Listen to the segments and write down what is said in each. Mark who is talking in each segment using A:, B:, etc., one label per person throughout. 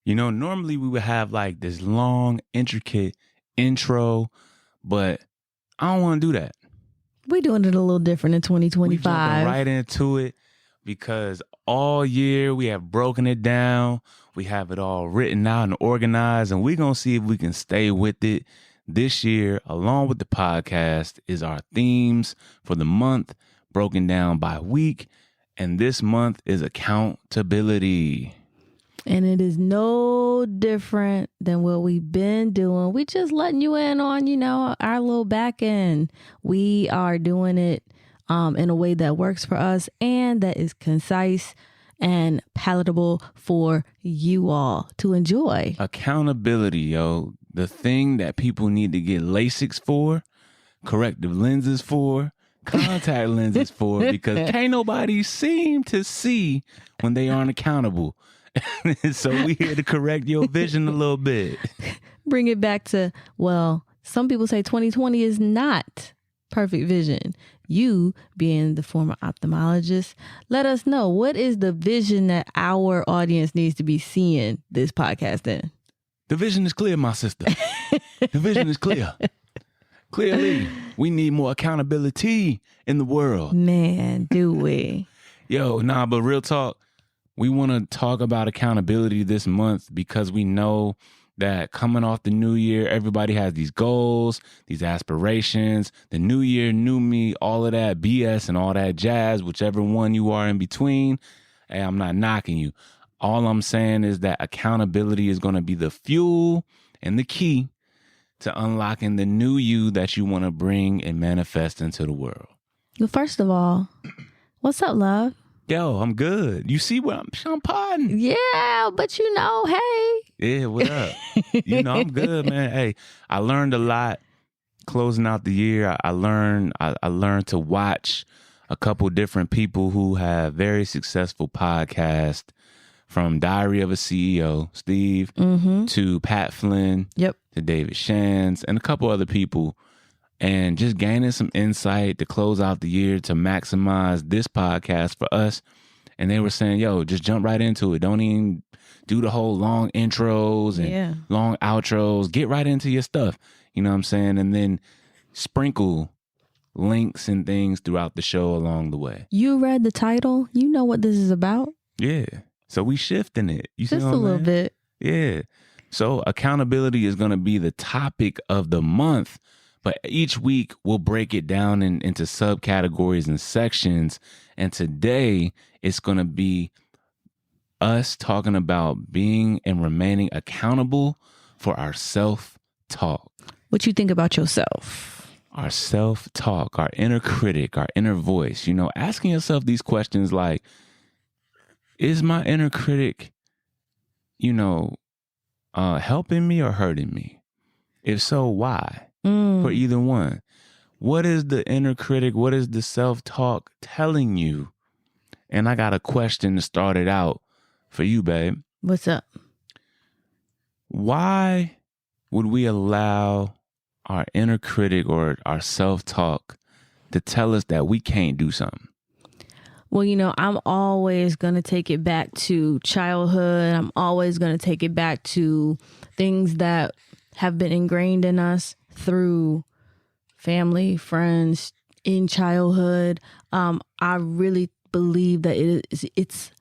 A: Normally we would have like this long, intricate intro, but I don't want to do that.
B: We're doing it a little different in
A: We
B: 2025.
A: jumping right into it because all year we have broken it down. We have it all written out and organized, and we're going to see if we can stay with it. This year, along with the podcast, is our themes for the month, broken down by week. And this month is accountability.
B: And it is no different than what we've been doing. We just letting you in on, our little back end. We are doing it in a way that works for us and that is concise and palatable for you all to enjoy.
A: Accountability, yo. The thing that people need to get LASIKs for, corrective lenses for, contact lenses for, because can't nobody seem to see when they aren't accountable. So we here to correct your vision a little bit.
B: Bring it back to, some people say 2020 is not perfect vision. You, being the former ophthalmologist, let us know, what is the vision that our audience needs to be seeing this podcast in?
A: The vision is clear, my sister. The vision is clear. Clearly, we need more accountability in the world.
B: Man, do we?
A: But real talk, we want to talk about accountability this month because we know that coming off the new year, everybody has these goals, these aspirations, the new year, new me, all of that BS and all that jazz, whichever one you are in between. Hey, I'm not knocking you. All I'm saying is that accountability is going to be the fuel and the key to unlocking the new you that you want to bring and manifest into the world.
B: Well, first of all, what's up, love?
A: Yo, I'm good. You see what I'm podding?
B: Yeah, but hey.
A: Yeah, what up? I'm good, man. Hey, I learned a lot closing out the year. I learned to watch a couple different people who have very successful podcasts, from Diary of a CEO, Steve, to Pat Flynn, to David Shands, and a couple other people. And just gaining some insight to close out the year to maximize this podcast for us. And they were saying, just jump right into it. Don't even do the whole long intros and long outros. Get right into your stuff. You know what I'm saying? And then sprinkle links and things throughout the show along the way.
B: You read the title. You know what this is about.
A: Yeah. So we shifting it. You see
B: just a little bit.
A: Yeah. So accountability is going to be the topic of the month. But each week, we'll break it down into subcategories and sections. And today, it's going to be us talking about being and remaining accountable for our self-talk.
B: What you think about yourself?
A: Our self-talk, our inner critic, our inner voice. Asking yourself these questions like, is my inner critic, helping me or hurting me? If so, why? For either one. What is the inner critic? What is the self-talk telling you? And I got a question to start it out for you, babe.
B: What's up?
A: Why would we allow our inner critic or our self-talk to tell us that we can't do something?
B: Well, I'm always going to take it back to childhood. I'm always going to take it back to things that have been ingrained in us through family, friends, in childhood. I really believe that it's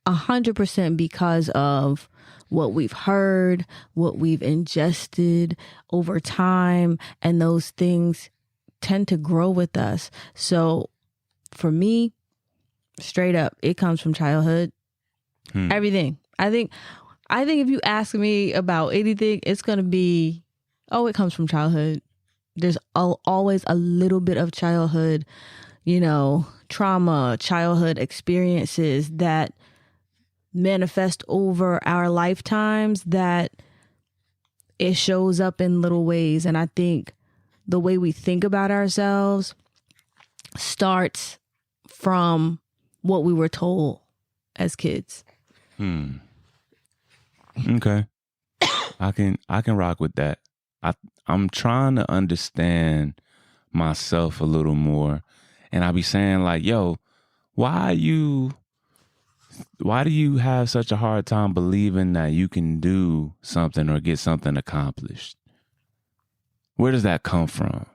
B: 100% because of what we've heard, what we've ingested over time, and those things tend to grow with us. So for me, straight up, it comes from childhood. Everything. I think if you ask me about anything, it's going to be, it comes from childhood. There's always a little bit of childhood, trauma, childhood experiences that manifest over our lifetimes, that it shows up in little ways. And I think the way we think about ourselves starts from what we were told as kids.
A: Okay. I can rock with that. I'm trying to understand myself a little more. And I be saying like, why are you you have such a hard time believing that you can do something or get something accomplished? Where does that come from?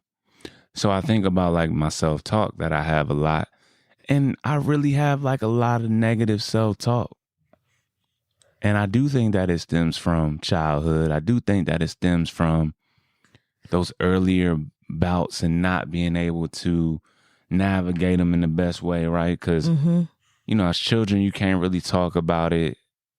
A: So I think about like my self-talk that I have a lot, and I really have like a lot of negative self-talk. And I do think that it stems from childhood. I do think that it stems from those earlier bouts and not being able to navigate them in the best way, right? Because, you know, as children, you can't really talk about it.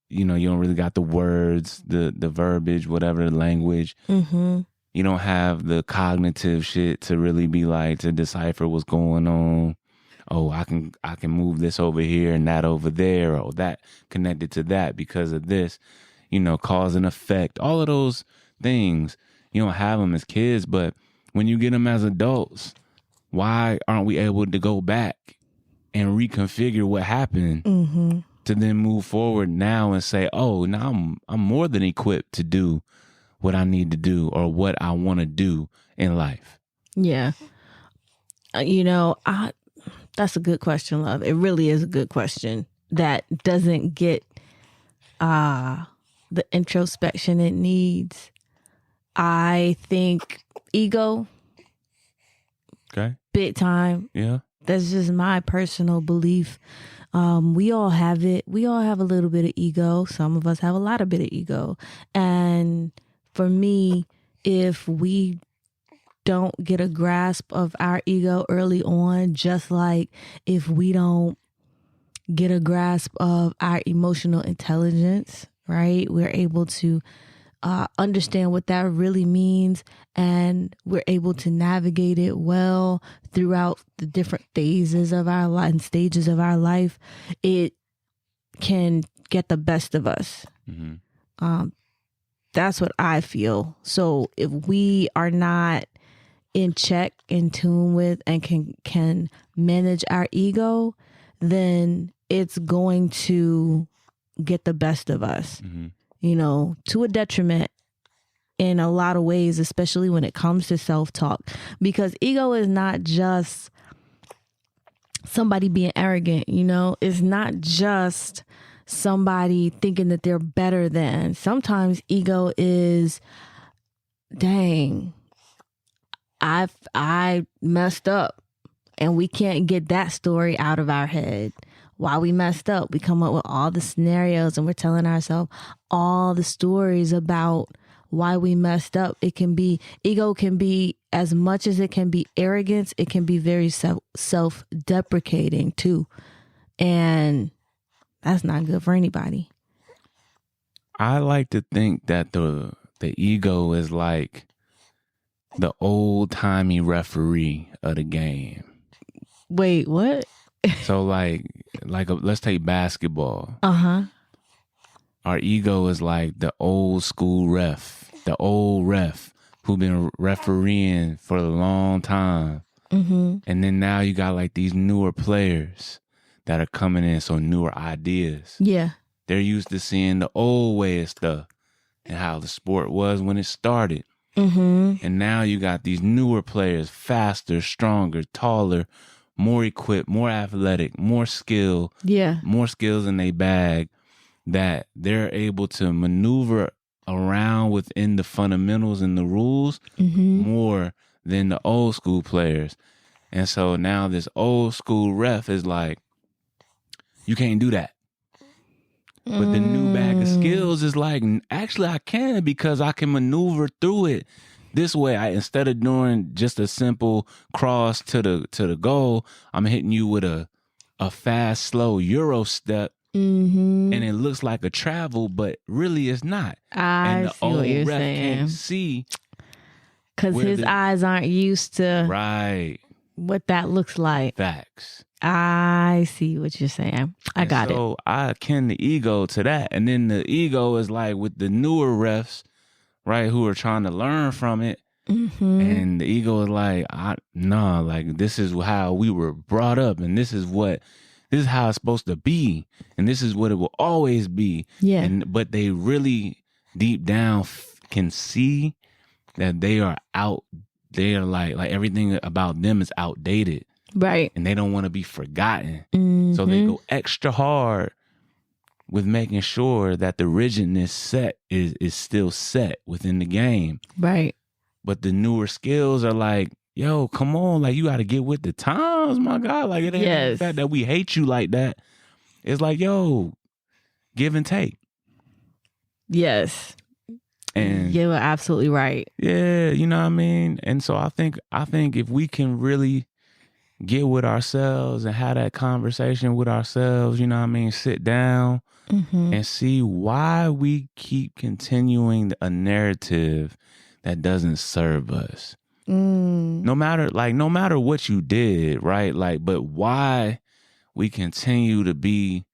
A: You know, you don't really got the words, the verbiage, whatever the language. You don't have the cognitive shit to really be like, to decipher what's going on. Oh, I can move this over here and that over there, or that connected to that because of this, you know, cause and effect. All of those things, you don't have them as kids, but when you get them as adults, why aren't we able to go back and reconfigure what happened to then move forward now and say, oh, now I'm more than equipped to do what I need to do or what I want to do in life?
B: Yeah. You know, that's a good question, love. It really is a good question that doesn't get the introspection it needs. I think ego,
A: Okay.
B: big time.
A: Yeah.
B: That's just my personal belief. We all have it. We all have a little bit of ego. Some of us have a lot of bit of ego. And for me, if we don't get a grasp of our ego early on, just like if we don't get a grasp of our emotional intelligence, right? We're able to understand what that really means, and we're able to navigate it well throughout the different phases of our life and stages of our life. It can get the best of us. That's what I feel. So if we are not in check, in tune with, and can manage our ego, then it's going to get the best of us, you know, to a detriment in a lot of ways, especially when it comes to self-talk, because ego is not just somebody being arrogant, you know, it's not just somebody thinking that they're better than. Sometimes ego is, dang, I messed up, and we can't get that story out of our head. Why we messed up, we come up with all the scenarios, and we're telling ourselves all the stories about why we messed up. It can be, ego can be, as much as it can be arrogance, it can be very self-deprecating too. And that's not good for anybody.
A: I like to think that the ego is like the old-timey referee of the game.
B: Wait, what?
A: So let's take basketball.
B: Uh-huh.
A: Our ego is like the old school ref, the old ref who been refereeing for a long time.
B: Mm-hmm.
A: And then now you got like these newer players that are coming in, so newer ideas.
B: Yeah.
A: They're used to seeing the old way of stuff and how the sport was when it started.
B: Mm-hmm.
A: And now you got these newer players, faster, stronger, taller, more equipped, more athletic, more skill,
B: Yeah.
A: more skills in their bag, that they're able to maneuver around within the fundamentals and the rules more than the old school players. And so now this old school ref is like, you can't do that. But the new bag of skills is like, actually I can, because I can maneuver through it this way. Instead of doing just a simple cross to the goal, I'm hitting you with a fast, slow Euro step. And it looks like a travel, but really it's not. And the
B: see what you're
A: old ref
B: saying.
A: can't see.
B: Because his eyes aren't used to what that looks like.
A: Facts.
B: I see what you're saying. I got it.
A: So I akin the ego to that. And then the ego is like with the newer refs, right, who are trying to learn from it. And the ego is like, like this is how we were brought up, and this is how it's supposed to be, and this is what it will always be.
B: Yeah.
A: But they really deep down can see that they are out. They are like everything about them is outdated.
B: Right.
A: And they don't want to be forgotten. So they go extra hard with making sure that the rigidness set is still set within the game.
B: Right.
A: But the newer skills are like, yo, come on, like you got to get with the times, my God. Like it ain't the fact that we hate you like that. It's like, yo, give and take.
B: Yes.
A: And
B: you're absolutely right.
A: Yeah, you know what I mean? And so I think if we can really get with ourselves and have that conversation with ourselves, you know what I mean, sit down and see why we keep continuing a narrative that doesn't serve us. No matter what you did, right? Like, but why we continue to be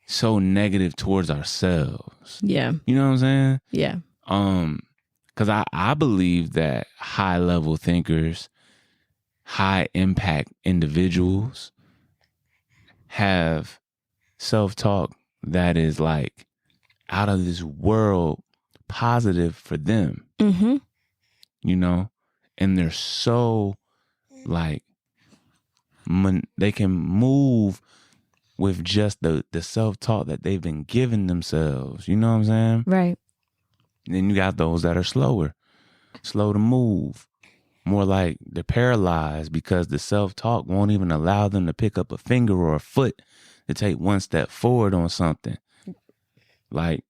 A: so negative towards ourselves.
B: Yeah.
A: You know what I'm saying?
B: Yeah.
A: Because I believe that high level thinkers, high impact individuals have self-talk that is like out of this world positive for them. You know? And they're so like, they can move with just the self-talk that they've been giving themselves. You know what I'm saying?
B: Right.
A: And then you got those that are slow to move. More like they're paralyzed because the self-talk won't even allow them to pick up a finger or a foot to take one step forward on something. Like,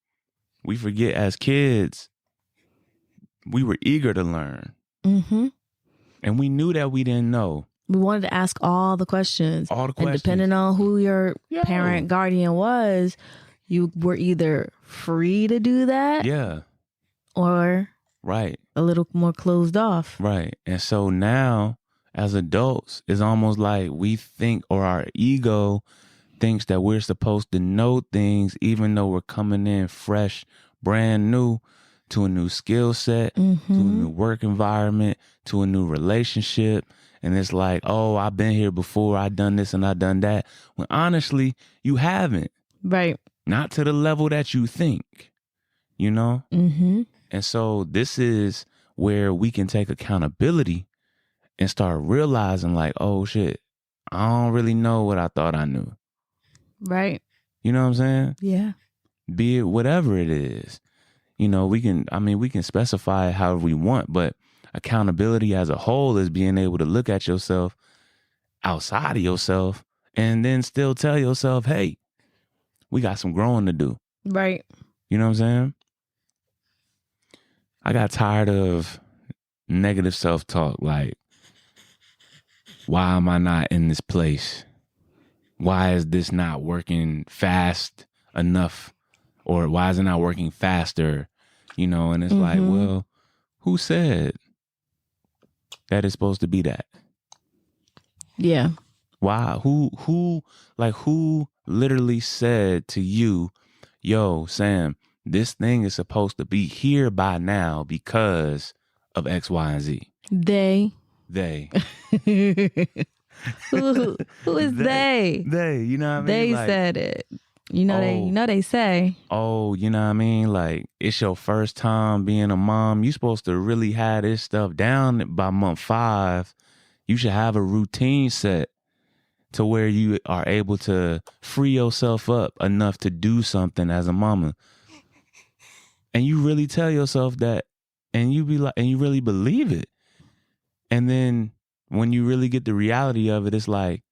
A: we forget as kids, we were eager to learn. And we knew that we didn't know.
B: We wanted to ask all the questions.
A: All the questions.
B: And depending on who your parent, guardian was, you were either free to do that.
A: Yeah.
B: Or
A: right.
B: a little more closed off.
A: Right. And so now, as adults, it's almost like we think, or our ego thinks that we're supposed to know things, even though we're coming in fresh, brand new to a new skill set, to a new work environment, to a new relationship. And it's like, oh, I've been here before. I've done this and I've done that. When honestly, you haven't.
B: Right.
A: Not to the level that you think, you know? And so this is where we can take accountability and start realizing like, oh shit, I don't really know what I thought I knew.
B: Right.
A: You know what I'm saying?
B: Yeah.
A: Be it whatever it is. You know, we can specify it however we want, but accountability as a whole is being able to look at yourself outside of yourself and then still tell yourself, hey, we got some growing to do.
B: Right.
A: You know what I'm saying? I got tired of negative self-talk. Like, why am I not in this place? Why is this not working fast enough? Or why is it not working faster? You know, and it's like, well, who said that it's supposed to be that?
B: Yeah.
A: Why? Who literally said to you, yo, Sam, this thing is supposed to be here by now because of X, Y, and Z?
B: They. Who is they?
A: They, you know what I mean?
B: They said it. You know they say.
A: Oh, you know what I mean? Like, it's your first time being a mom. You're supposed to really have this stuff down by month 5. You should have a routine set to where you are able to free yourself up enough to do something as a mama. And you really tell yourself that, and you be like, and you really believe it. And then when you really get the reality of it, it's like,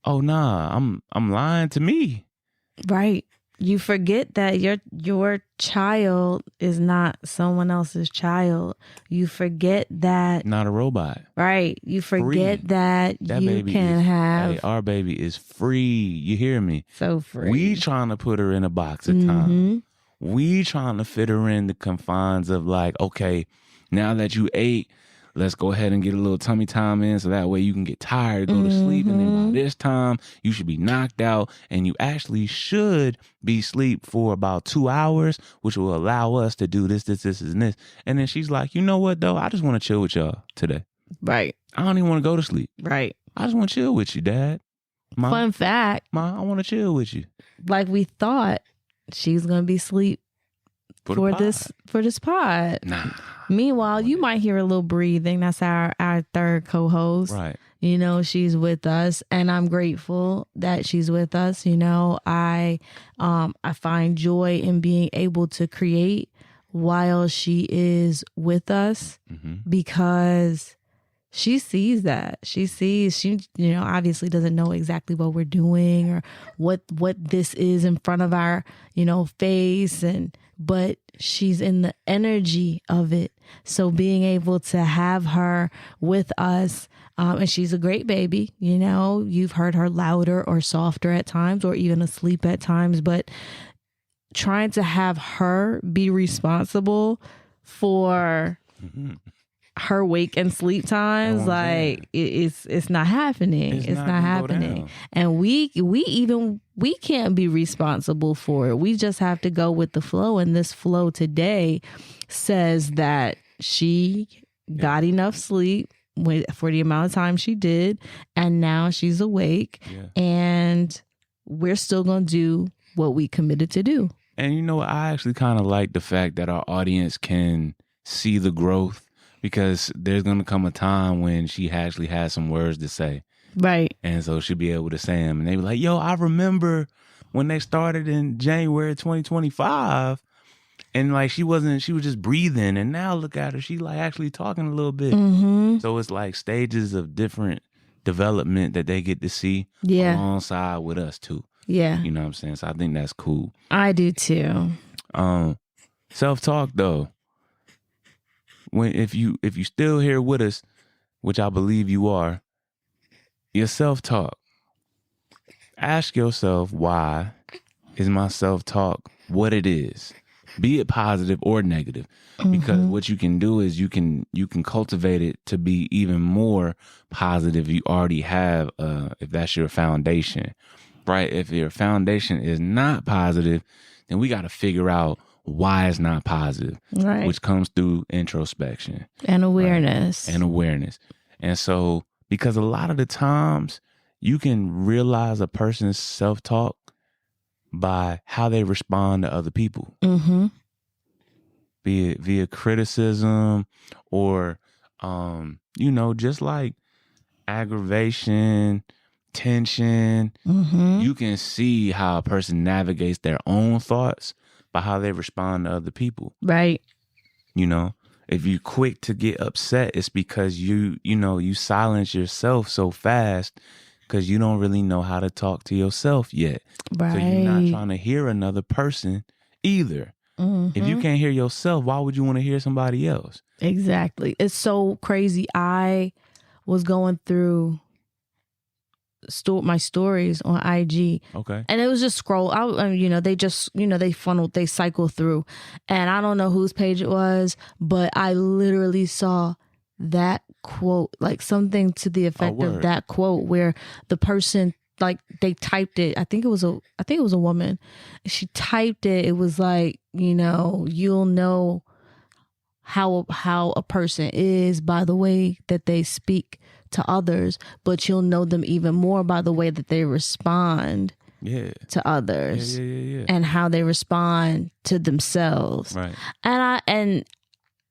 A: oh nah, I'm lying to me.
B: Right. You forget that your child is not someone else's child. You forget that.
A: Not a robot.
B: Right. You forget
A: free.
B: that you can have.
A: Hey, our baby is free. You hear me?
B: So free.
A: We trying to put her in a box of time. We trying to fit her in the confines of like, okay, now that you ate, let's go ahead and get a little tummy time in so that way you can get tired, go to sleep, and then by this time you should be knocked out, and you actually should be asleep for about 2 hours, which will allow us to do this, and this. And then she's like, you know what though? I just want to chill with y'all today.
B: Right.
A: I don't even want to go to sleep.
B: Right.
A: I just want to chill with you, Dad. Mom,
B: fun fact.
A: Mom, I want to chill with you.
B: Like we thought she's going to be asleep for this pod.
A: Nah.
B: Meanwhile, you might hear a little breathing. That's our third co-host.
A: Right.
B: You know, she's with us, and I'm grateful that she's with us. You know, I find joy in being able to create while she is with us, because she sees that. She, you know, obviously doesn't know exactly what we're doing or what this is in front of our, you know, face, but she's in the energy of it. So being able to have her with us, and she's a great baby, you know, you've heard her louder or softer at times or even asleep at times, but trying to have her be responsible for her wake and sleep times, like it's not happening. It's not happening. And we can't be responsible for it. We just have to go with the flow. And this flow today says that she got enough sleep for the amount of time she did, and now she's awake, and we're still gonna do what we committed to do.
A: And you know, I actually kind of like the fact that our audience can see the growth, because there's going to come a time when she actually has some words to say.
B: Right.
A: And so she'll be able to say them. And they be like, yo, I remember when they started in January 2025. And like she was just breathing. And now look at her. She like actually talking a little bit. So it's like stages of different development that they get to see alongside with us too.
B: Yeah.
A: You know what I'm saying? So I think that's cool.
B: I do too.
A: Self-talk though. If you still here with us, which I believe you are, your self-talk. Ask yourself, why is my self-talk what it is? Be it positive or negative. Because what you can do is you can cultivate it to be even more positive. You already have, if that's your foundation, right? If your foundation is not positive, then we got to figure out why it's not positive,
B: right?
A: Which comes through introspection
B: and awareness,
A: right? And awareness. And so, because a lot of the times you can realize a person's self-talk by how they respond to other people, be it via criticism or, you know, just like aggravation, tension. You can see how a person navigates their own thoughts by how they respond to other people.
B: Right.
A: You know, if you're quick to get upset, it's because you silence yourself so fast because you don't really know how to talk to yourself yet.
B: Right.
A: So you're not trying to hear another person either. If you can't hear yourself, why would you want to hear somebody else?
B: Exactly. It's so crazy. I was going through my stories on IG.
A: Okay.
B: And it was just scroll out, you know, they cycle through, and I don't know whose page it was, but I literally saw that quote, like something to the effect of that quote, where the person, like, they typed it. I think it was a woman. She typed it. It was like, you know, you'll know how a person is by the way that they speak to others, but you'll know them even more by the way that they respond to others and how they respond to themselves.
A: Right.
B: And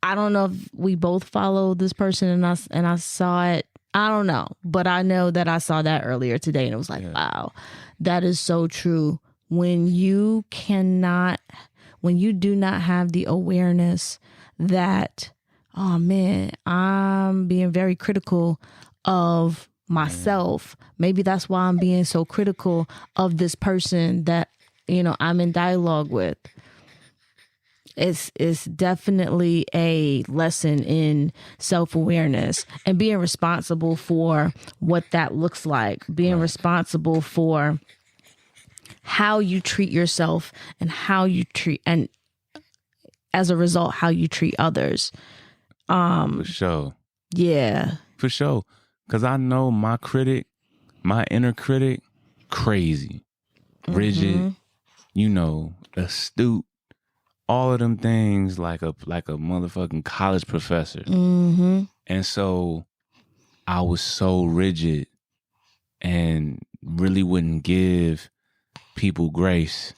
B: I don't know if we both follow this person and I saw it. I don't know, but I know that I saw that earlier today, and it was like, wow, that is so true. When you do not have the awareness that, oh man, I'm being very critical of myself. Maybe that's why I'm being so critical of this person that, you know, I'm in dialogue with. It's definitely a lesson in self-awareness and being responsible for what that looks like, being responsible for how you treat yourself and and as a result, how you treat others.
A: For sure.
B: Yeah.
A: For sure. Because I know my inner critic, crazy, rigid, you know, astute, all of them things like a motherfucking college professor. And so I was so rigid and really wouldn't give people grace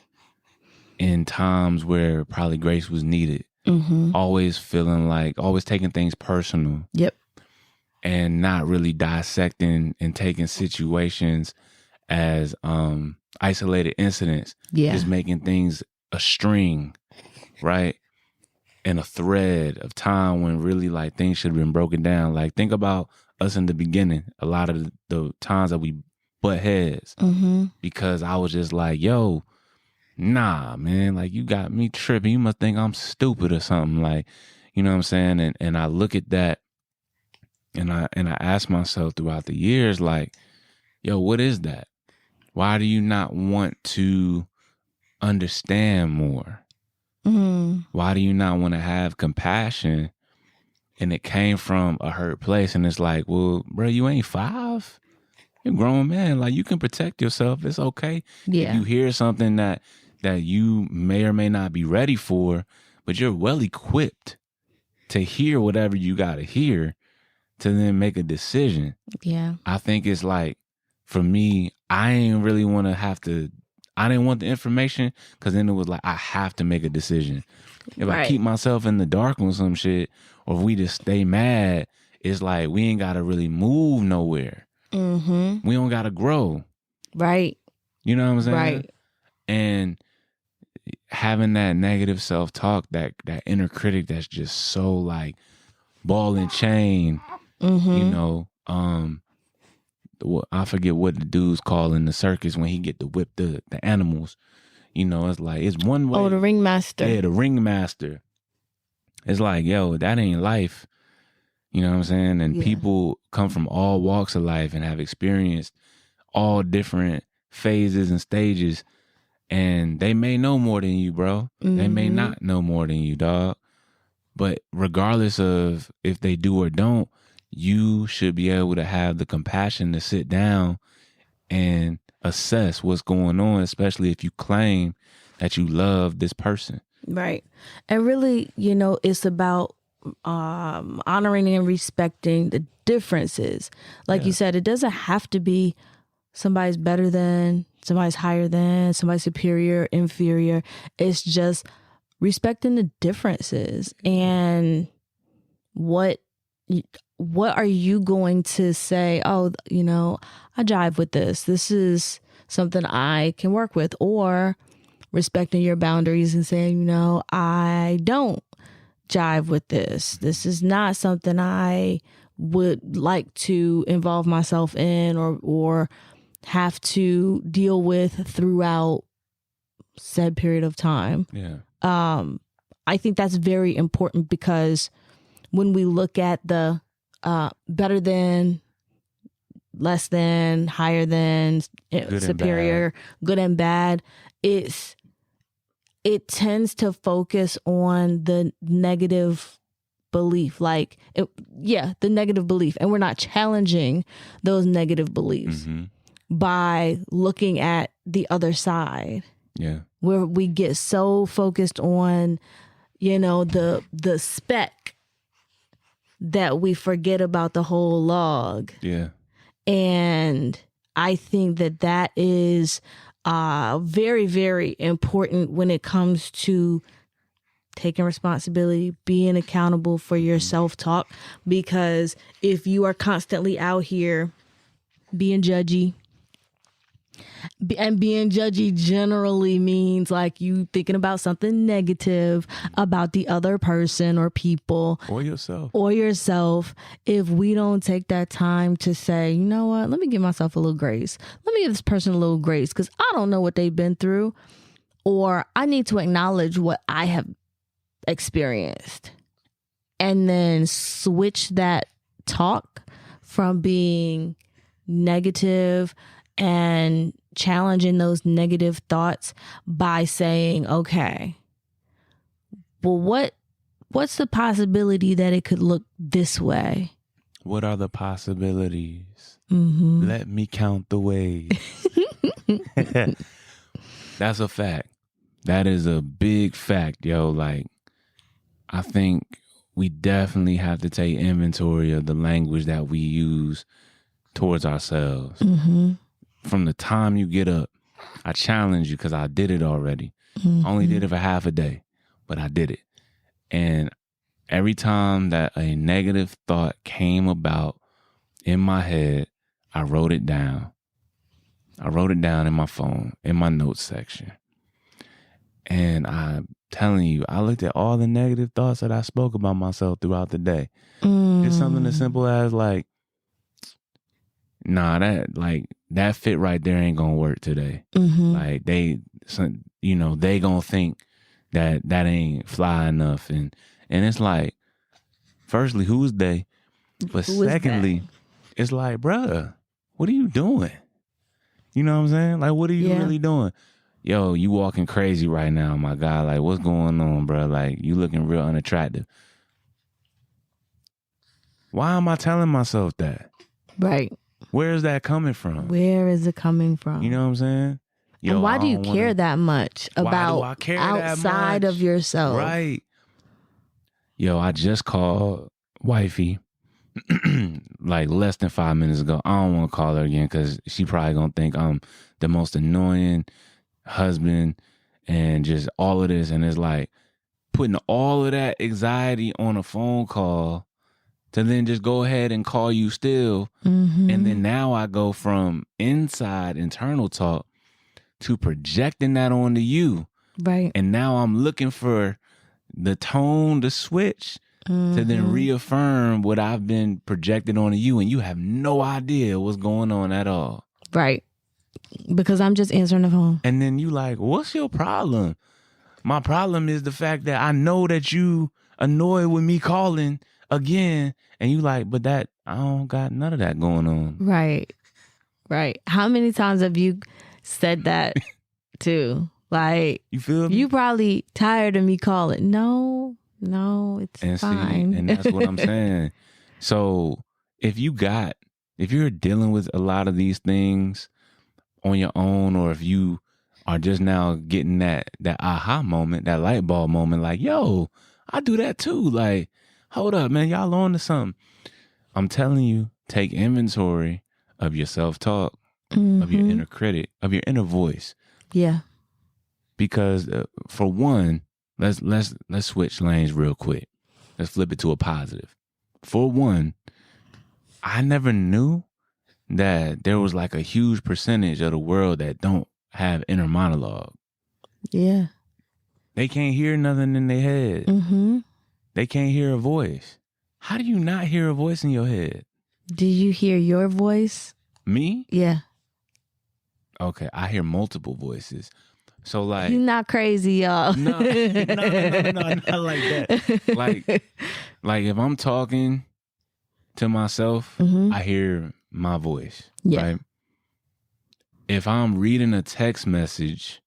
A: in times where probably grace was needed. Always feeling like, always taking things personal.
B: Yep.
A: and not really dissecting and taking situations as isolated incidents,
B: Yeah.
A: just making things a string, right? And a thread of time when really like things should have been broken down. Like think about us in the beginning, a lot of the times that we butt heads because I was just like, yo, nah, man, like you got me tripping. You must think I'm stupid or something. Like, you know what I'm saying? And I look at that and I ask myself throughout the years, like, yo, what is that? Why do you not want to understand more? Why do you not want to have compassion? And it came from a hurt place. And it's like, well, bro, you ain't 5. You're a grown man. Like you can protect yourself. It's okay.
B: Yeah.
A: If you hear something that you may or may not be ready for, but you're well equipped to hear whatever you got to hear to then make a decision.
B: Yeah.
A: I think it's like, for me, I ain't really want to have to, I didn't want the information because then it was like, I have to make a decision. If I keep myself in the dark on some shit, or if we just stay mad, it's like we ain't got to really move nowhere. We don't got to grow.
B: Right.
A: You know what I'm saying?
B: Right.
A: And having that negative self-talk, that inner critic that's just so like ball and chain, you know, I forget what the dudes call in the circus when he get to whip the animals. You know, it's like, it's one way.
B: Oh, the ringmaster.
A: Yeah, the ringmaster. It's like, yo, that ain't life. You know what I'm saying? And people come from all walks of life and have experienced all different phases and stages. And they may know more than you, bro. They may not know more than you, dog. But regardless of if they do or don't, you should be able to have the compassion to sit down and assess what's going on, especially if you claim that you love this person.
B: Right. And really, you know, it's about honoring and respecting the differences. Like you said, it doesn't have to be somebody's better than, somebody's higher than, somebody's superior, inferior. It's just respecting the differences. And what are you going to say, oh, you know, I jive with this. This is something I can work with. Or respecting your boundaries and saying, you know, I don't jive with this. This is not something I would like to involve myself in or have to deal with throughout said period of time.
A: Yeah.
B: I think that's very important because when we look at the better than, less than, higher than, superior, good and bad, it tends to focus on the negative belief, the negative belief. And we're not challenging those negative beliefs by looking at the other side.
A: Yeah.
B: Where we get so focused on, you know, the speck that we forget about the whole log.
A: Yeah.
B: And I think that is very, very important when it comes to taking responsibility, being accountable for your self-talk. Because if you are constantly out here being judgy, and being judgy generally means like you thinking about something negative about the other person or people
A: or yourself.
B: If we don't take that time to say, you know what, let me give myself a little grace. Let me give this person a little grace because I don't know what they've been through, or I need to acknowledge what I have experienced and then switch that talk from being negative and challenging those negative thoughts by saying, okay, well, what's the possibility that it could look this way?
A: What are the possibilities? Let me count the ways. That's a fact. That is a big fact, yo. Like, I think we definitely have to take inventory of the language that we use towards ourselves. From the time you get up, I challenge you because I did it already. I only did it for half a day, but I did it. And every time that a negative thought came about in my head, I wrote it down. I wrote it down in my phone, in my notes section. And I'm telling you, I looked at all the negative thoughts that I spoke about myself throughout the day. It's something as simple as like, nah, that fit right there ain't gonna work today. Like they gonna think that ain't fly enough. And it's like, firstly, who's they? But secondly, it's like, bruh, what are you doing? You know what I'm saying? Like, what are you really doing? Yo, you walking crazy right now, my guy. Like, what's going on, bro? Like, you looking real unattractive. Why am I telling myself that?
B: Right.
A: Where is that coming from?
B: Where is it coming from?
A: You know what I'm saying? Yo,
B: and why do you care that much about outside of yourself?
A: Right. Yo, I just called wifey like less than 5 minutes ago. I don't want to call her again because she probably gonna think I'm the most annoying husband and just all of this. And it's like putting all of that anxiety on a phone call to then just go ahead and call you still. And then now I go from internal talk to projecting that onto you.
B: Right.
A: And now I'm looking for the tone to switch to then reaffirm what I've been projected onto you, and you have no idea what's going on at all.
B: Right. Because I'm just answering the phone.
A: And then you like, what's your problem? My problem is the fact that I know that you annoyed with me calling again, and you like, but that I don't got none of that going on. Right.
B: Right. How many times have you said that too? Like,
A: you feel me?
B: You probably tired of me calling. No, it's fine.
A: And that's what I'm saying. So if you're dealing with a lot of these things on your own, or if you are just now getting that aha moment, that light bulb moment, like, yo, I do that too. Like, hold up, man, y'all on to something. I'm telling you, take inventory of your self-talk, of your inner critic, of your inner voice.
B: Yeah.
A: Because for one, let's switch lanes real quick. Let's flip it to a positive. For one, I never knew that there was like a huge percentage of the world that don't have inner monologue.
B: Yeah.
A: They can't hear nothing in their head. They can't hear a voice. How do you not hear a voice in your head?
B: Do you hear your voice?
A: Me?
B: Yeah.
A: Okay, I hear multiple voices. So like,
B: you're not crazy, y'all.
A: No, not like that. Like if I'm talking to myself, I hear my voice. Yeah. Right? If I'm reading a text message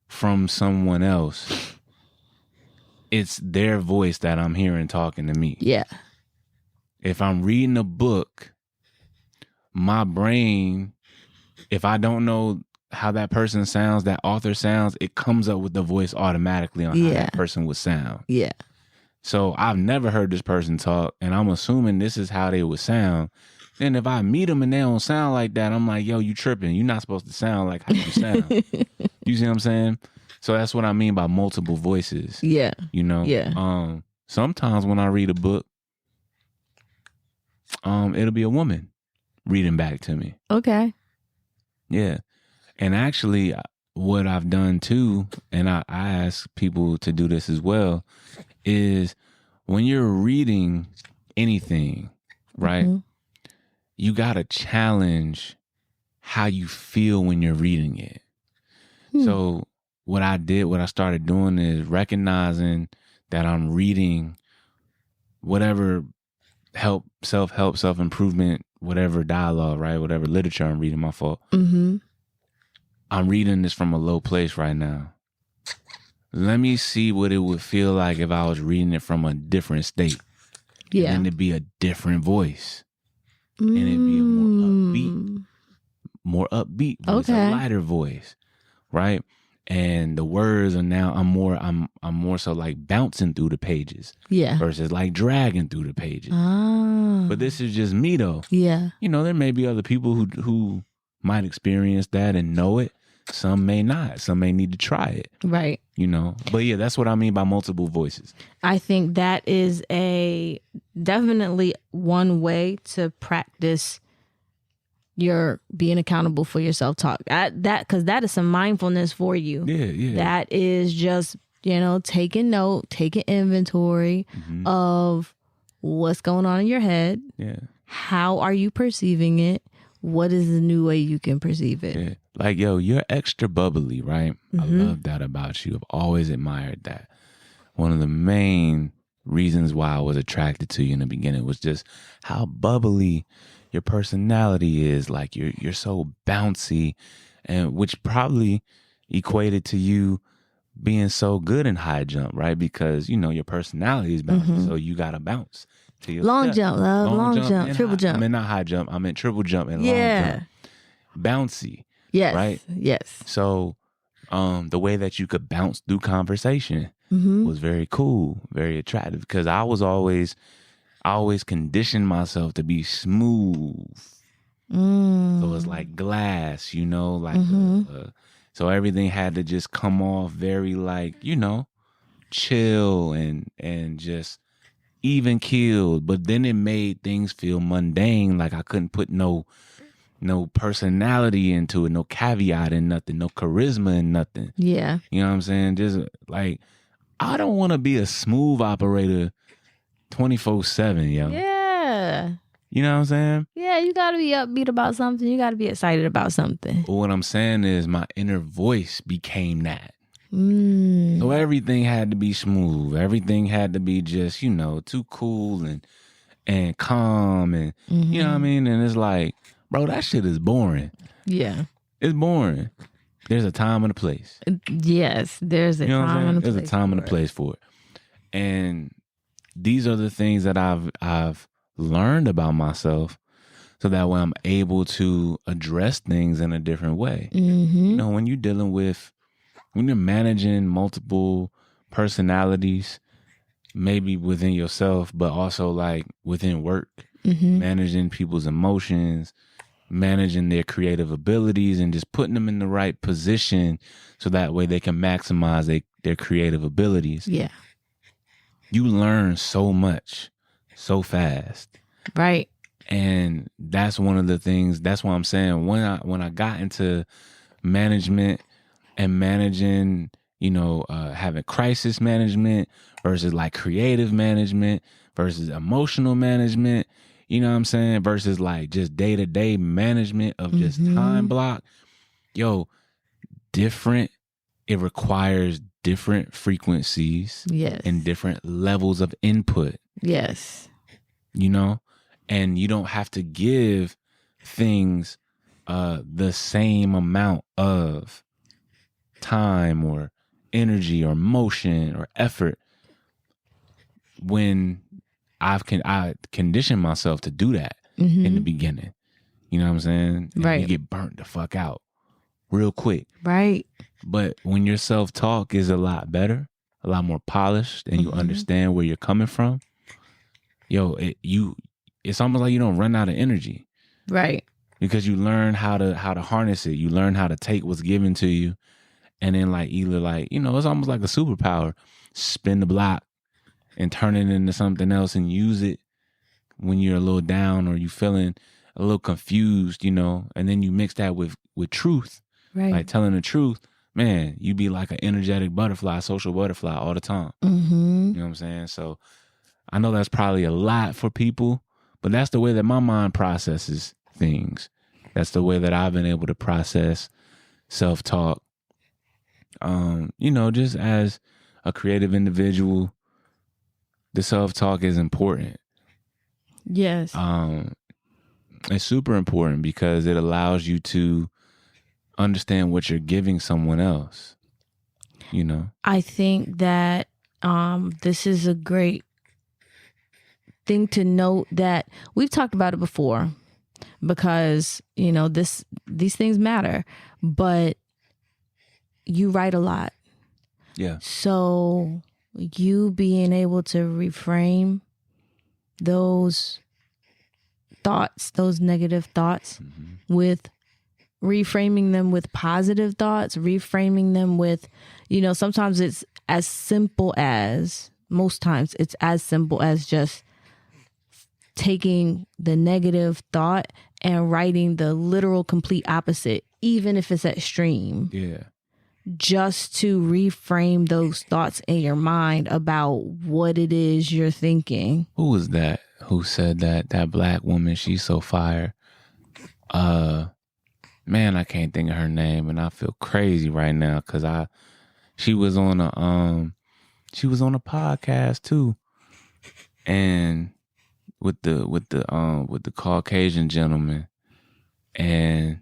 A: from someone else, it's their voice that I'm hearing talking to me.
B: Yeah.
A: If I'm reading a book, my brain, if I don't know how that person sounds, that author sounds, it comes up with the voice automatically on how that person would sound.
B: Yeah.
A: So I've never heard this person talk, and I'm assuming this is how they would sound. Then if I meet them and they don't sound like that, I'm like, yo, you tripping. You're not supposed to sound like how you sound. You see what I'm saying? So that's what I mean by multiple voices.
B: Yeah.
A: You know?
B: Yeah.
A: Sometimes when I read a book, it'll be a woman reading back to me.
B: Okay.
A: Yeah. And actually, what I've done too, and I ask people to do this as well, is when you're reading anything, right, you got to challenge how you feel when you're reading it. So what I started doing is recognizing that I'm reading whatever self-help, self-improvement, whatever dialogue, right, whatever literature I'm reading, my fault. I'm reading this from a low place right now. Let me see what it would feel like if I was reading it from a different state. Yeah. And it'd be a different voice. And it'd be a more upbeat voice, a lighter voice. Right? And the words are now, I'm more so like bouncing through the pages. Yeah. Versus like dragging through the pages. But this is just me though.
B: Yeah.
A: You know, there may be other people who might experience that and know it. Some may not. Some may need to try it.
B: Right.
A: You know, but yeah, that's what I mean by multiple voices.
B: I think that is definitely one way to practice you're being accountable for your self-talk. Because that is some mindfulness for you.
A: Yeah.
B: That is just, taking note, taking inventory of what's going on in your head.
A: Yeah.
B: How are you perceiving it? What is the new way you can perceive it?
A: Yeah. Like, yo, you're extra bubbly, right? I love that about you. I've always admired that. One of the main reasons why I was attracted to you in the beginning was just how bubbly your personality is. Like, you're so bouncy, and which probably equated to you being so good in high jump, right? Because, your personality is bouncy, so you got to bounce to your
B: Long
A: step.
B: jump, love. Long jump, triple jump.
A: I mean, not high jump. I meant triple jump and long jump. Bouncy.
B: Yes.
A: Right?
B: Yes.
A: So the way that you could bounce through conversation was very cool, very attractive, because I always conditioned myself to be smooth. So it's like glass, so everything had to just come off very like, chill and just even keeled. But then it made things feel mundane, like I couldn't put no personality into it, no caveat in nothing, no charisma in nothing.
B: Yeah.
A: You know what I'm saying? Just like, I don't want to be a smooth operator 24/7, yo.
B: Yeah.
A: You know what I'm saying?
B: Yeah, you got to be upbeat about something. You got to be excited about something.
A: But what I'm saying is my inner voice became that. So everything had to be smooth. Everything had to be just, too cool and calm and, you know what I mean? And it's like, bro, that shit is boring.
B: Yeah.
A: It's boring. There's a time and a place.
B: Yes, there's a time and a place.
A: There's a time and a place for it. And these are the things that I've learned about myself, so that way I'm able to address things in a different way. When you're managing multiple personalities, maybe within yourself, but also like within work, managing people's emotions, managing their creative abilities, and just putting them in the right position so that way they can maximize their creative abilities.
B: Yeah.
A: You learn so much so fast.
B: Right.
A: And that's one of the things, that's why I'm saying when I got into management and managing, having crisis management versus like creative management versus emotional management, you know what I'm saying? Versus like just day-to-day management of just time block. Yo, it requires different frequencies.
B: Yes.
A: And different levels of input.
B: Yes.
A: And you don't have to give things the same amount of time or energy or motion or effort. When I conditioned myself to do that in the beginning. You know what I'm saying? And
B: right.
A: You get burnt the fuck out real quick.
B: Right.
A: But when your self-talk is a lot better, a lot more polished, and you understand where you're coming from, yo, it's almost like you don't run out of energy.
B: Right.
A: Because you learn how to harness it. You learn how to take what's given to you, and then like either like, it's almost like a superpower. Spin the block and turn it into something else and use it when you're a little down or you feeling a little confused, and then you mix that with truth.
B: Right.
A: Like telling the truth, man, you be like an energetic butterfly, social butterfly all the time. You know what I'm saying? So I know that's probably a lot for people, but that's the way that my mind processes things. That's the way that I've been able to process self-talk. Just as a creative individual, the self-talk is important.
B: Yes.
A: It's super important because it allows you to understand what you're giving someone else.
B: I think that this is a great thing to note, that we've talked about it before, because these things matter, but you write a lot.
A: Yeah.
B: So you being able to reframe those thoughts, those negative thoughts, with reframing them with positive thoughts, reframing them with, sometimes it's as simple as, most times it's as simple as just taking the negative thought and writing the literal complete opposite, even if it's extreme.
A: Yeah.
B: Just to reframe those thoughts in your mind about what it is you're thinking.
A: Who was that who said that? That black woman, she's so fire. Man, I can't think of her name, and I feel crazy right now because she was on a podcast too, and with the Caucasian gentleman, and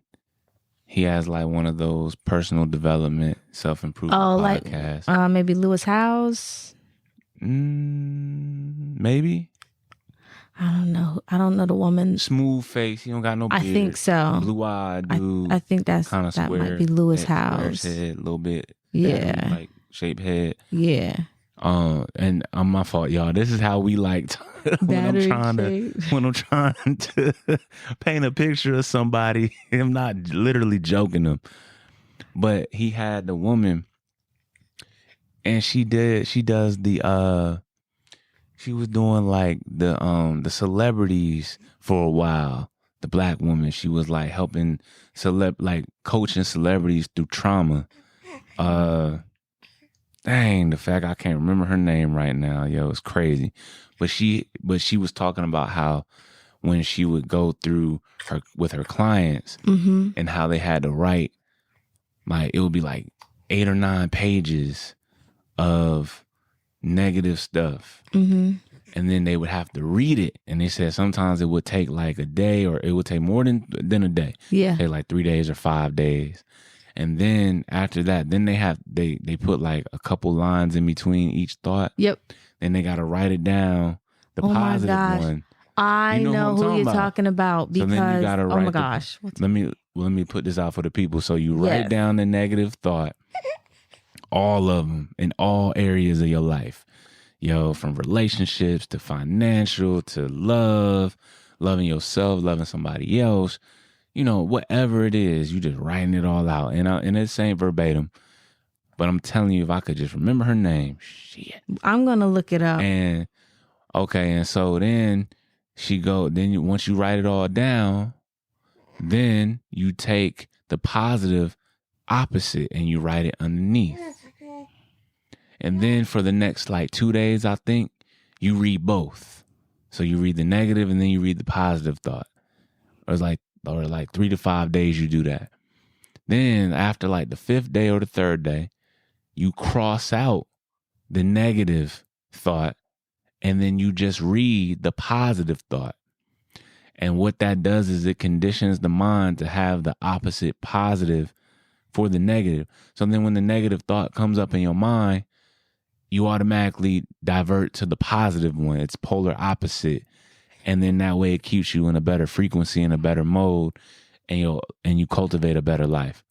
A: he has like one of those personal development, self-improvement podcasts.
B: Like maybe Lewis Howes.
A: Maybe.
B: I don't know the woman.
A: Smooth face. He don't got no beard.
B: I think so.
A: Blue eyed dude.
B: I think that might be Lewis Howes.
A: Head, a little bit.
B: Yeah.
A: Like shaped head.
B: Yeah.
A: And my fault, y'all. This is how we like when I'm trying to paint a picture of somebody. I'm not literally joking them, but he had the woman, and she does the she was doing like the celebrities for a while. The black woman, she was like helping like coaching celebrities through trauma. Dang, the fact I can't remember her name right now, yo, it's crazy. But she was talking about how when she would go through with her clients and how they had to write, like it would be like 8 or 9 pages of negative stuff. And then they would have to read it. And they said sometimes it would take like a day, or it would take more than a day.
B: Yeah.
A: Take like 3 days or 5 days. And then after that, then they put like a couple lines in between each thought.
B: Yep.
A: Then they got to write it down, the positive one.
B: I know who you're talking about, because,
A: so then you gotta write
B: oh my gosh.
A: Let me put this out for the people. So you write down the negative thought, all of them, in all areas of your life. Yo, from relationships to financial to love, loving yourself, loving somebody else. You know, whatever it is, you just writing it all out. And it's ain't verbatim. But I'm telling you, if I could just remember her name, shit.
B: I'm going to look it up.
A: And, okay, and so then once you write it all down, then you take the positive opposite and you write it underneath. And then for the next like 2 days, I think, you read both. So you read the negative and then you read the positive thought. Or like 3 to 5 days you do that. Then after like the 5th day or the 3rd day, you cross out the negative thought and then you just read the positive thought. And what that does is it conditions the mind to have the opposite positive for the negative. So then when the negative thought comes up in your mind, you automatically divert to the positive one. It's polar opposite. And then that way it keeps you in a better frequency, in a better mode, and you cultivate a better life.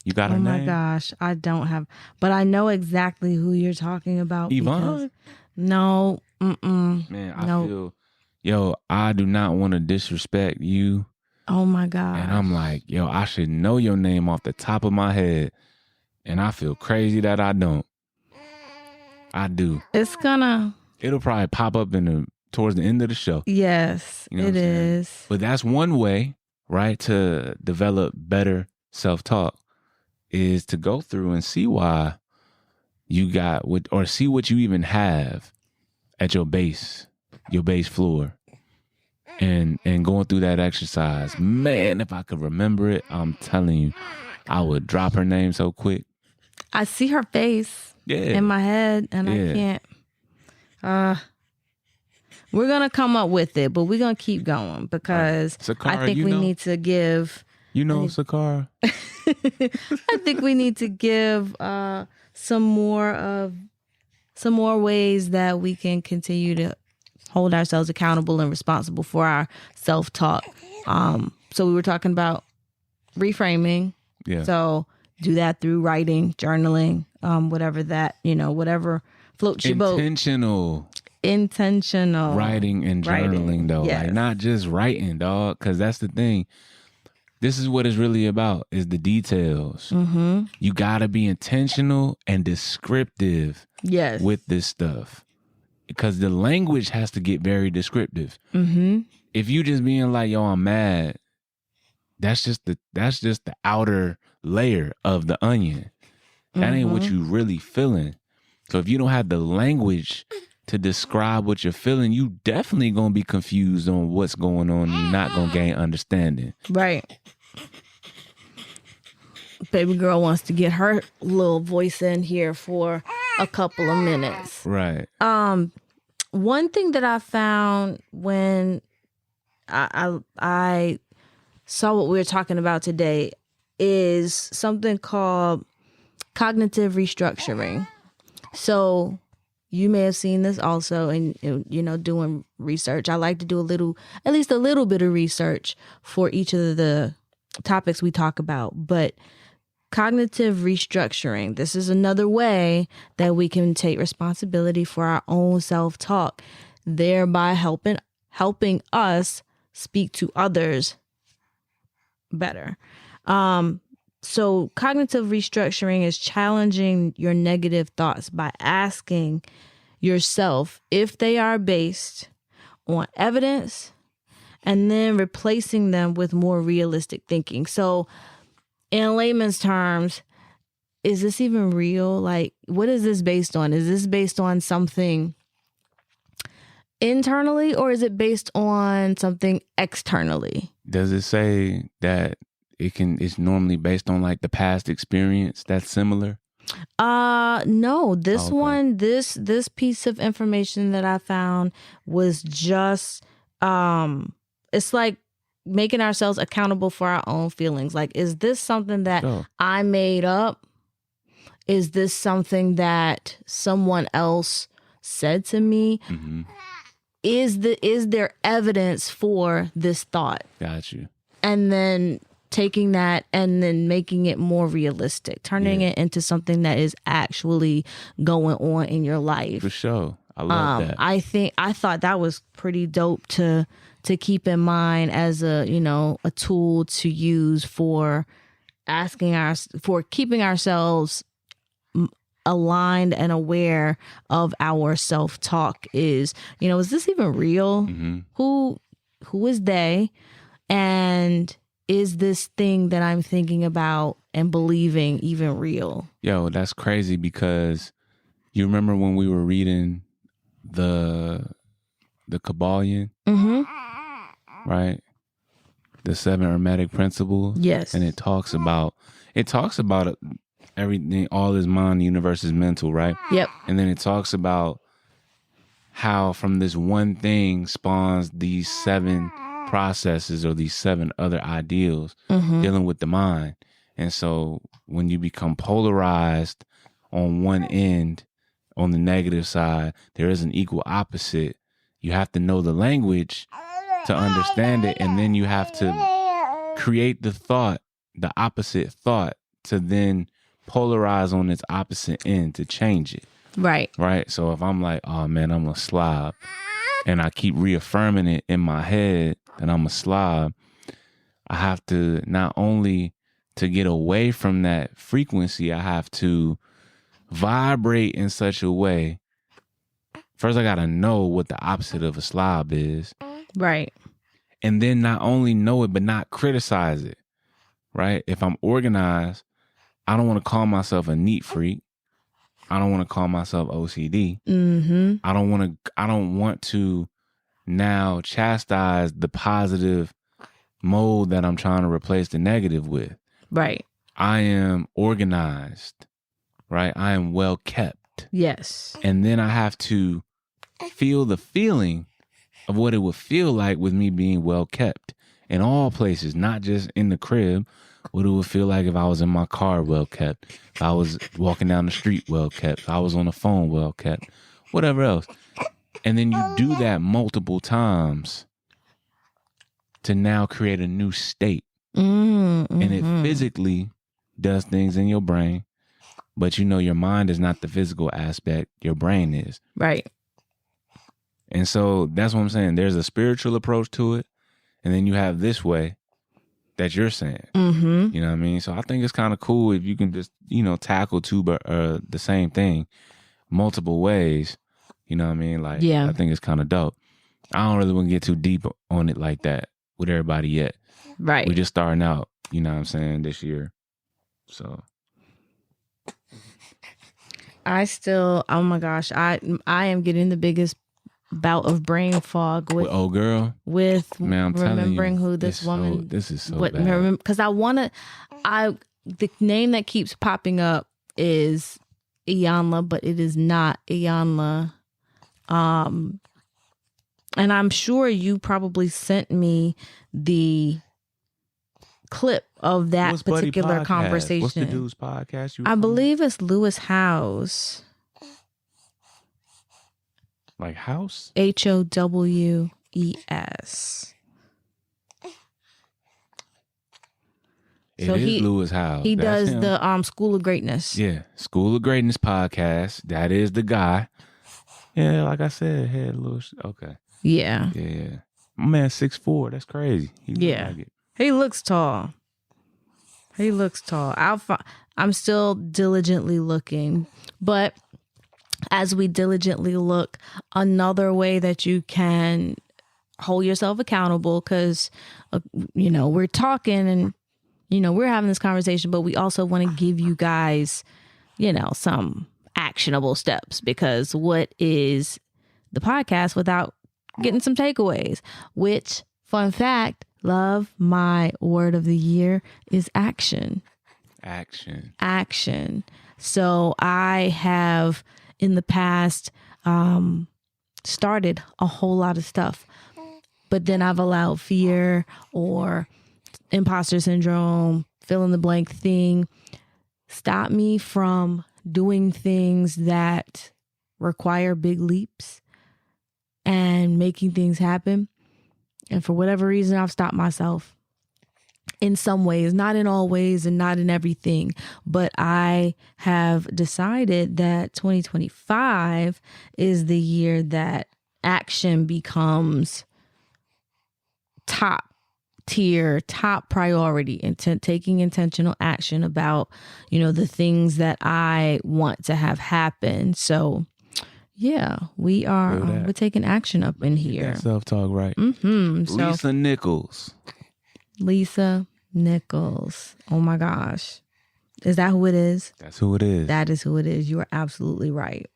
A: You got her name?
B: Oh my gosh, I don't have, but I know exactly who you're talking about.
A: Yvonne?
B: No,
A: man, I feel, I do not want to disrespect you.
B: Oh my God.
A: And I'm like, I should know your name off the top of my head. And I feel crazy that I don't. I do. It'll probably pop up towards the end of the show.
B: Yes,
A: you know
B: it is.
A: But that's one way, right, to develop better self-talk, is to go through and see why you got or see what you even have at your base floor. And going through that exercise. Man, if I could remember it, I'm telling you, I would drop her name so quick.
B: I see her face in my head, and I can't. We're going to come up with it, but we're going to keep going, because
A: Sakara,
B: I think we need to give...
A: Sakara?
B: I think we need to give some more ways that we can continue to hold ourselves accountable and responsible for our self-talk. So we were talking about reframing.
A: Yeah.
B: So do that through writing, journaling, whatever floats your boat. Intentional
A: writing and journaling, though.
B: Yes.
A: Like, not just writing, dog, because that's the thing. This is what it's really about, is the details.
B: Mm-hmm.
A: You got to be intentional and descriptive with this stuff, because the language has to get very descriptive.
B: Mm-hmm.
A: If you just being like, I'm mad, that's just the outer layer of the onion. That ain't what you really feeling. So if you don't have the language to describe what you're feeling, you definitely gonna be confused on what's going on. And you're not gonna gain understanding.
B: Right. Baby girl wants to get her little voice in here for a couple of minutes.
A: Right.
B: One thing that I found when I saw what we were talking about today is something called cognitive restructuring. So you may have seen this also in, doing research. I like to do at least a little bit of research for each of the topics we talk about. But cognitive restructuring, this is another way that we can take responsibility for our own self-talk, thereby helping us speak to others better. So cognitive restructuring is challenging your negative thoughts by asking yourself if they are based on evidence and then replacing them with more realistic thinking. So in layman's terms, is this even real? Like, what is this based on? Is this based on something internally, or is it based on something externally?
A: Does it say that it's normally based on like the past experience that's similar?
B: No, this piece of information that I found was just, it's like making ourselves accountable for our own feelings. Like, is this something that I made up? Is this something that someone else said to me?
A: Mm-hmm.
B: Is there evidence for this thought?
A: Got you.
B: And then taking that and then making it more realistic, turning it into something that is actually going on in your life.
A: For sure. I love that.
B: I thought that was pretty dope to keep in mind as a tool to use for keeping ourselves aligned and aware of our self-talk. Is this even real?
A: Mm-hmm.
B: Who is they? And is this thing that I'm thinking about and believing even real?
A: Yo, that's crazy, because you remember when we were reading the Kabbalion?
B: Mm-hmm.
A: Right? The 7 Hermetic Principles.
B: Yes.
A: And it talks about everything, all is mind, the universe is mental, right?
B: Yep.
A: And then it talks about how from this one thing spawns these 7 processes or these 7 other ideals dealing with the mind. And so when you become polarized on one end, on the negative side, there is an equal opposite. You have to know the language to understand it, and then you have to create the opposite thought, to then polarize on its opposite end to change it.
B: Right.
A: Right. So if I'm like, oh man, I'm a slob, and I keep reaffirming it in my head that I'm a slob, I have to, not only to get away from that frequency, I have to vibrate in such a way. First, I got to know what the opposite of a slob is.
B: Right.
A: And then not only know it, but not criticize it. Right. If I'm organized, I don't want to call myself a neat freak. I don't want to call myself OCD.
B: Mm-hmm.
A: I don't want to now chastise the positive mode that I'm trying to replace the negative with.
B: Right.
A: I am organized, right? I am well kept.
B: Yes.
A: And then I have to feel the feeling of what it would feel like with me being well kept in all places, not just in the crib. What it would feel like if I was in my car well kept, if I was walking down the street well kept, if I was on the phone well kept, whatever else. And then you do that multiple times to now create a new state.
B: Mm-hmm.
A: And it physically does things in your brain, but your mind is not the physical aspect, your brain is.
B: Right.
A: And so that's what I'm saying. There's a spiritual approach to it, and then you have this way that you're saying.
B: Mm-hmm.
A: You know what I mean? So I think it's kind of cool if you can just, tackle the same thing multiple ways. You know what I mean? Like,
B: yeah.
A: I think it's kind of dope. I don't really want to get too deep on it like that. with everybody yet.
B: Right.
A: We're just starting out, you know what I'm saying, this year. So
B: oh my gosh, I am getting the biggest bout of brain fog with
A: old girl.
B: With
A: man, I'm
B: remembering
A: telling you,
B: who this woman.
A: this is so bad.
B: Because the name that keeps popping up is Iyanla, but it is not Iyanla. And I'm sure you probably sent me the clip of that
A: What's
B: particular
A: Buddy podcast?
B: conversation.
A: What's the dude's podcast?
B: I believe it's Lewis Howes.
A: Like House?
B: HOWES.
A: It is Lewis Howes.
B: He
A: That's
B: does
A: him.
B: the School of Greatness.
A: Yeah, School of Greatness podcast. That is the guy. Yeah, like I said, head Lewis. Okay.
B: Yeah.
A: Yeah. My man 6'4". That's crazy.
B: He looks tall. I'm still diligently looking, but as we diligently look, another way that you can hold yourself accountable, because we're talking and we're having this conversation, but we also want to give you guys some actionable steps, because what is the podcast without getting some takeaways? Which, fun fact, love, my word of the year is action. Action. So I have in the past started a whole lot of stuff, but then I've allowed fear or imposter syndrome, fill in the blank thing, stop me from doing things that require big leaps and making things happen. And for whatever reason, I've stopped myself in some ways, not in all ways and not in everything. But I have decided that 2025 is the year that action becomes top tier, top priority, taking intentional action about, the things that I want to have happen. So yeah, we're taking action up in here.
A: Self-talk, right?
B: Mm-hmm. Lisa Nichols. Oh my gosh. Is that who it is?
A: That's who it is.
B: That is who it is. You are absolutely right.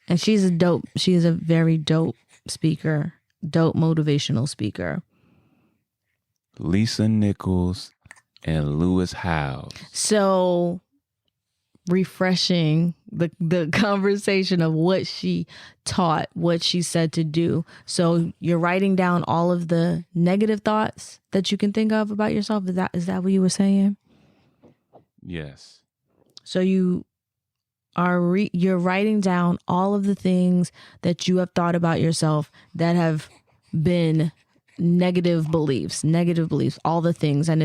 B: And she is a very dope speaker, dope motivational speaker.
A: Lisa Nichols and Lewis Howes.
B: So refreshing the conversation of what she taught, what she said to do. So you're writing down all of the negative thoughts that you can think of about yourself. Is that what you were saying?
A: Yes.
B: So you're writing down all of the things that you have thought about yourself that have been negative beliefs, all the things. And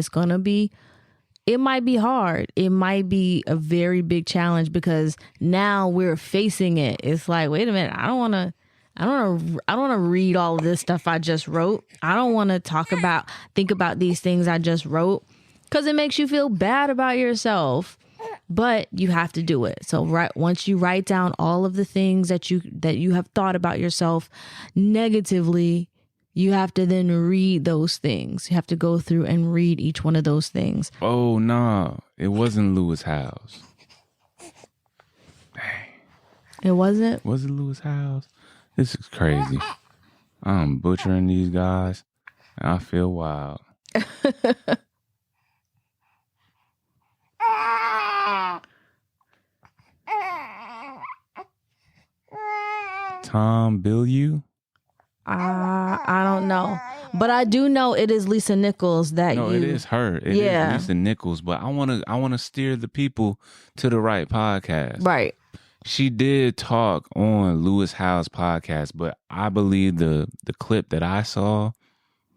B: it might be hard. It might be a very big challenge, because now we're facing it. It's like, wait a minute, I don't want to read all of this stuff I just wrote. I don't want to think about these things I just wrote, because it makes you feel bad about yourself. But you have to do it. So once you write down all of the things that you have thought about yourself negatively, you have to then read those things. You have to go through and read each one of those things.
A: Oh, no. It wasn't Lewis Howes. Dang.
B: It wasn't?
A: Was it Lewis Howes? This is crazy. I'm butchering these guys, and I feel wild. Tom Bilyeu?
B: I don't know, but I do know it is Lisa Nichols it
A: is her. It is Lisa Nichols, but I want to steer the people to the right podcast.
B: Right.
A: She did talk on Lewis Howes' podcast, but I believe the clip that I saw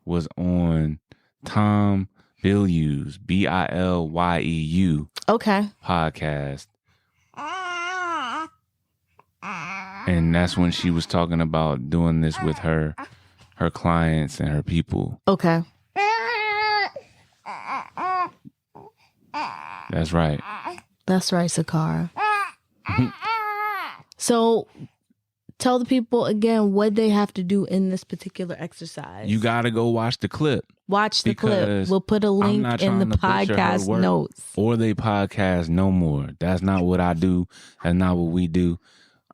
A: was on Tom Bilyeu's Bilyeu podcast. And that's when she was talking about doing this with her clients and her people.
B: Okay.
A: That's right.
B: That's right, Sakara. So Tell the people again what they have to do in this particular exercise.
A: You got to go watch the clip.
B: Watch the clip. We'll put a link in the podcast notes.
A: Or they podcast no more. That's not what I do. That's not what we do.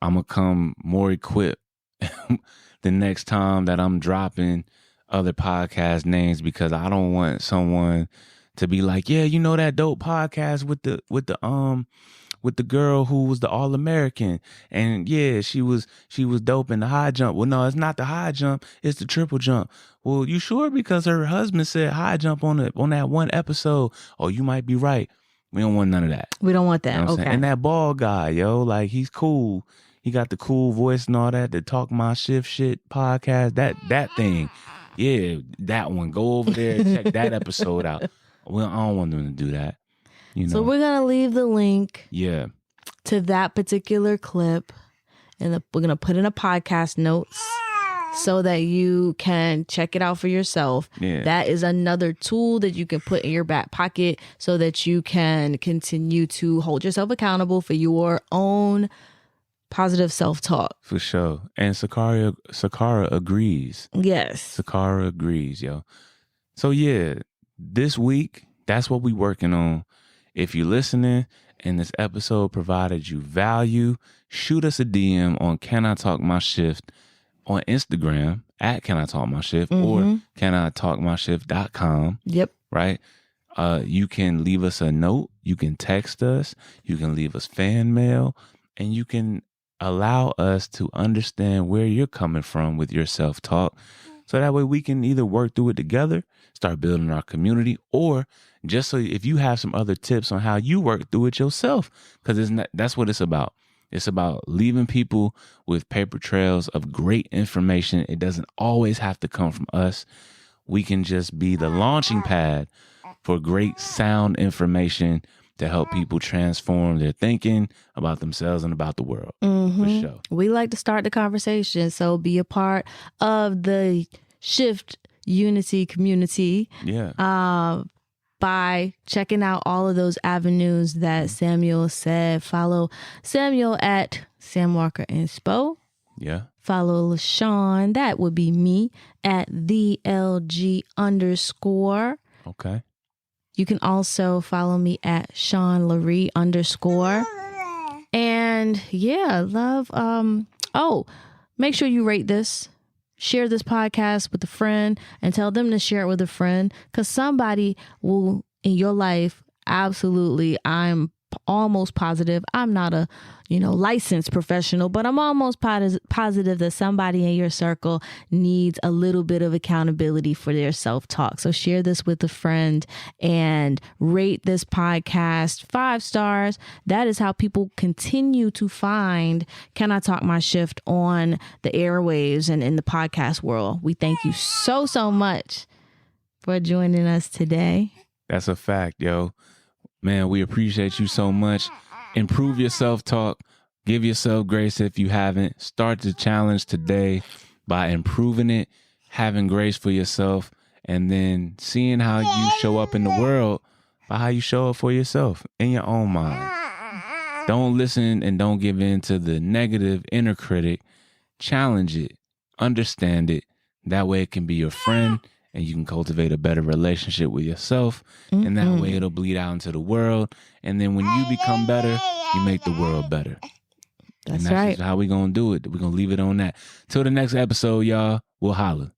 A: I'm going to come more equipped the next time that I'm dropping other podcast names, because I don't want someone to be like, yeah, you know that dope podcast with the girl who was the All-American, and yeah, she was dope in the high jump. Well, no, it's not the high jump, it's the triple jump. Well, you sure? Because her husband said high jump on that one episode. Oh, you might be right. We don't want none of that.
B: We don't want that.
A: You know
B: okay.
A: And that bald guy, yo, like, he's cool. He got the cool voice and all that. The Talk My Shift shit podcast. That thing. Yeah, that one. Go over there and check that episode out. Well, I don't want them to do that. You know?
B: So we're going to leave the link
A: to
B: that particular clip, and we're going to put in a podcast notes so that you can check it out for yourself.
A: Yeah.
B: That is another tool that you can put in your back pocket so that you can continue to hold yourself accountable for your own positive self-talk.
A: For sure. And Sakara agrees.
B: Yes.
A: Sakara agrees, yo. So yeah, this week, that's what we working on. If you're listening and this episode provided you value, shoot us a DM on Can I Talk My Shift on Instagram at Can I Talk My Shift or canitalkmyshift.com.
B: Yep.
A: Right? You can leave us a note. You can text us. You can leave us fan mail. And you can allow us to understand where you're coming from with your self-talk. So that way we can either work through it together, start building our community, or just so if you have some other tips on how you work through it yourself, because that's what it's about. It's about leaving people with paper trails of great information. It doesn't always have to come from us. We can just be the launching pad for great sound information to help people transform their thinking about themselves and about the world. For sure.
B: We like to start the conversation, so be a part of the Shift Unity community.
A: Yeah.
B: By checking out all of those avenues that Samuel said. Follow Samuel at Sam Walker Inspo.
A: Yeah.
B: Follow LaShawn, that would be me, at TheLG_.
A: Okay.
B: You can also follow me at Sean Laree _. And yeah, love. Make sure you rate this. Share this podcast with a friend and tell them to share it with a friend, because somebody will in your life. Absolutely. I'm almost positive. I'm not a, licensed professional, but I'm almost positive that somebody in your circle needs a little bit of accountability for their self-talk. So share this with a friend and rate this podcast 5 stars. That is how people continue to find Can I Talk My Shift on the airwaves and in the podcast world. We thank you so, so much for joining us today.
A: That's a fact, yo. Man, we appreciate you so much. Improve your self-talk. Give yourself grace if you haven't. Start the challenge today by improving it, having grace for yourself, and then seeing how you show up in the world by how you show up for yourself in your own mind. Don't listen and don't give in to the negative inner critic. Challenge it. Understand it. That way it can be your friend, and you can cultivate a better relationship with yourself. And that way it'll bleed out into the world. And then when you become better, you make the world better.
B: That's
A: right.
B: Just
A: how we going to do it. We're going to leave it on that. Till the next episode, y'all. We'll holler.